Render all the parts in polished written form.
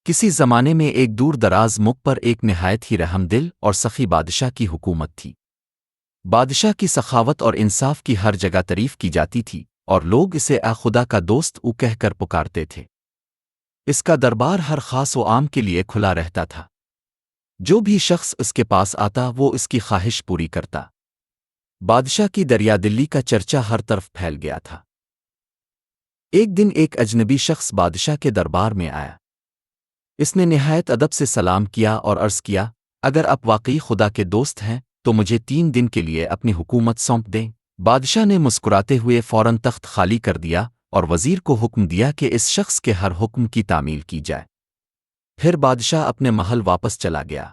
کسی زمانے میں ایک دور دراز ملک پر ایک نہایت ہی رحم دل اور سخی بادشاہ کی حکومت تھی۔ بادشاہ کی سخاوت اور انصاف کی ہر جگہ تعریف کی جاتی تھی اور لوگ اسے خدا کا دوست کہہ کر پکارتے تھے۔ اس کا دربار ہر خاص و عام کے لیے کھلا رہتا تھا۔ جو بھی شخص اس کے پاس آتا وہ اس کی خواہش پوری کرتا۔ بادشاہ کی دریا دلی کا چرچا ہر طرف پھیل گیا تھا۔ ایک دن ایک اجنبی شخص بادشاہ کے دربار میں آیا۔ اس نے نہایت ادب سے سلام کیا اور عرض کیا، اگر آپ واقعی خدا کے دوست ہیں تو مجھے 3 دن کے لیے اپنی حکومت سونپ دیں۔ بادشاہ نے مسکراتے ہوئے فوراً تخت خالی کر دیا اور وزیر کو حکم دیا کہ اس شخص کے ہر حکم کی تعمیل کی جائے۔ پھر بادشاہ اپنے محل واپس چلا گیا۔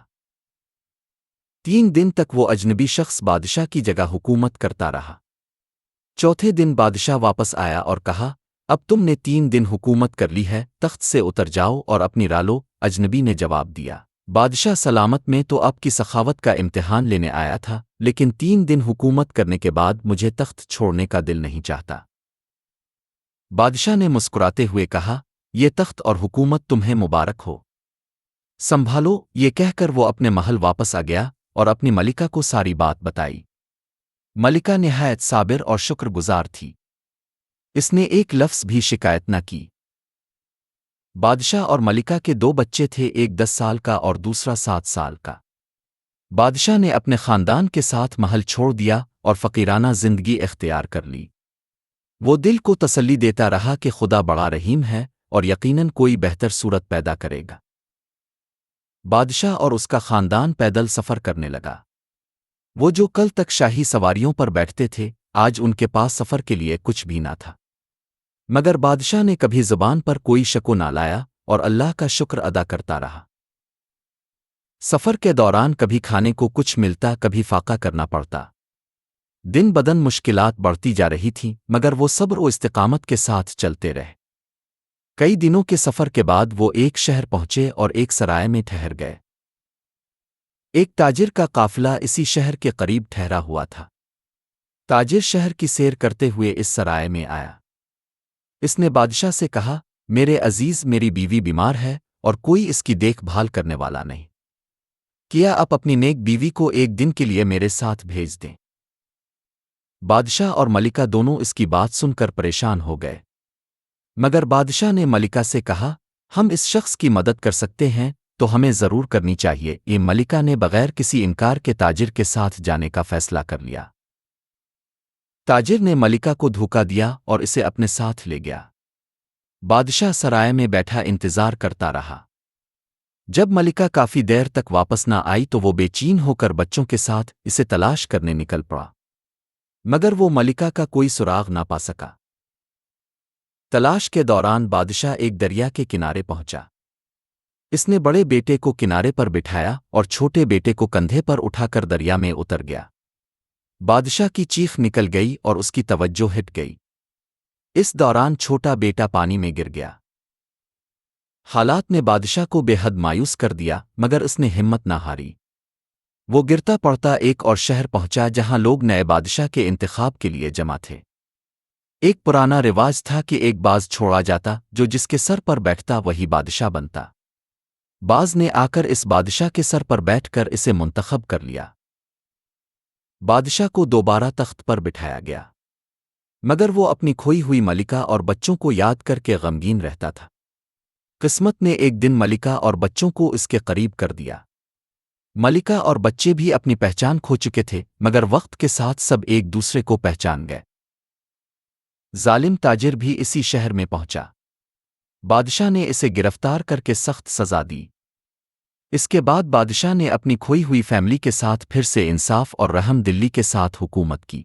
3 دن تک وہ اجنبی شخص بادشاہ کی جگہ حکومت کرتا رہا۔ چوتھے دن بادشاہ واپس آیا اور کہا، اب تم نے 3 دن حکومت کر لی ہے، تخت سے اتر جاؤ اور اپنی رالو۔ اجنبی نے جواب دیا، بادشاہ سلامت میں تو آپ کی سخاوت کا امتحان لینے آیا تھا، لیکن 3 دن حکومت کرنے کے بعد مجھے تخت چھوڑنے کا دل نہیں چاہتا۔ بادشاہ نے مسکراتے ہوئے کہا، یہ تخت اور حکومت تمہیں مبارک ہو، سنبھالو۔ یہ کہہ کر وہ اپنے محل واپس آ گیا اور اپنی ملکہ کو ساری بات بتائی۔ ملکہ نہایت صابر اور شکر گزار تھی۔ اس نے ایک لفظ بھی شکایت نہ کی۔ بادشاہ اور ملکہ کے 2 بچے تھے، ایک 10 سال کا اور دوسرا 7 سال کا۔ بادشاہ نے اپنے خاندان کے ساتھ محل چھوڑ دیا اور فقیرانہ زندگی اختیار کر لی۔ وہ دل کو تسلی دیتا رہا کہ خدا بڑا رحیم ہے اور یقیناً کوئی بہتر صورت پیدا کرے گا۔ بادشاہ اور اس کا خاندان پیدل سفر کرنے لگا۔ وہ جو کل تک شاہی سواریوں پر بیٹھتے تھے، آج ان کے پاس سفر کے لیے کچھ بھی نہ تھا۔ مگر بادشاہ نے کبھی زبان پر کوئی شک نہ لایا اور اللہ کا شکر ادا کرتا رہا۔ سفر کے دوران کبھی کھانے کو کچھ ملتا، کبھی فاقہ کرنا پڑتا۔ دن بدن مشکلات بڑھتی جا رہی تھیں، مگر وہ صبر و استقامت کے ساتھ چلتے رہے۔ کئی دنوں کے سفر کے بعد وہ ایک شہر پہنچے اور ایک سرائے میں ٹھہر گئے۔ ایک تاجر کا قافلہ اسی شہر کے قریب ٹھہرا ہوا تھا۔ تاجر شہر کی سیر کرتے ہوئے اس سرائے میں آیا۔ اس نے بادشاہ سے کہا، میرے عزیز، میری بیوی بیمار ہے اور کوئی اس کی دیکھ بھال کرنے والا نہیں۔ کیا آپ اپنی نیک بیوی کو 1 دن کے لیے میرے ساتھ بھیج دیں؟ بادشاہ اور ملکہ دونوں اس کی بات سن کر پریشان ہو گئے۔ مگر بادشاہ نے ملکہ سے کہا، ہم اس شخص کی مدد کر سکتے ہیں تو ہمیں ضرور کرنی چاہیے۔ یہ ملکہ نے بغیر کسی انکار کے تاجر کے ساتھ جانے کا فیصلہ کر لیا۔ تاجر نے ملکہ کو دھوکا دیا اور اسے اپنے ساتھ لے گیا۔ بادشاہ سرائے میں بیٹھا انتظار کرتا رہا۔ جب ملکہ کافی دیر تک واپس نہ آئی تو وہ بے چین ہو کر بچوں کے ساتھ اسے تلاش کرنے نکل پڑا، مگر وہ ملکہ کا کوئی سراغ نہ پا سکا۔ تلاش کے دوران بادشاہ ایک دریا کے کنارے پہنچا۔ اس نے بڑے بیٹے کو کنارے پر بٹھایا اور چھوٹے بیٹے کو کندھے پر اٹھا کر دریا میں اتر گیا۔ بادشاہ کی چیخ نکل گئی اور اس کی توجہ ہٹ گئی۔ اس دوران چھوٹا بیٹا پانی میں گر گیا۔ حالات نے بادشاہ کو بے حد مایوس کر دیا، مگر اس نے ہمت نہ ہاری۔ وہ گرتا پڑتا ایک اور شہر پہنچا جہاں لوگ نئے بادشاہ کے انتخاب کے لیے جمع تھے۔ ایک پرانا رواج تھا کہ ایک باز چھوڑا جاتا، جو جس کے سر پر بیٹھتا وہی بادشاہ بنتا۔ باز نے آ کر اس بادشاہ کے سر پر بیٹھ کر اسے منتخب کر لیا۔ بادشاہ کو دوبارہ تخت پر بٹھایا گیا، مگر وہ اپنی کھوئی ہوئی ملکہ اور بچوں کو یاد کر کے غمگین رہتا تھا۔ قسمت نے ایک دن ملکہ اور بچوں کو اس کے قریب کر دیا۔ ملکہ اور بچے بھی اپنی پہچان کھو چکے تھے، مگر وقت کے ساتھ سب ایک دوسرے کو پہچان گئے۔ ظالم تاجر بھی اسی شہر میں پہنچا۔ بادشاہ نے اسے گرفتار کر کے سخت سزا دی۔ اس کے بعد بادشاہ نے اپنی کھوئی ہوئی فیملی کے ساتھ پھر سے انصاف اور رحم دلی کے ساتھ حکومت کی۔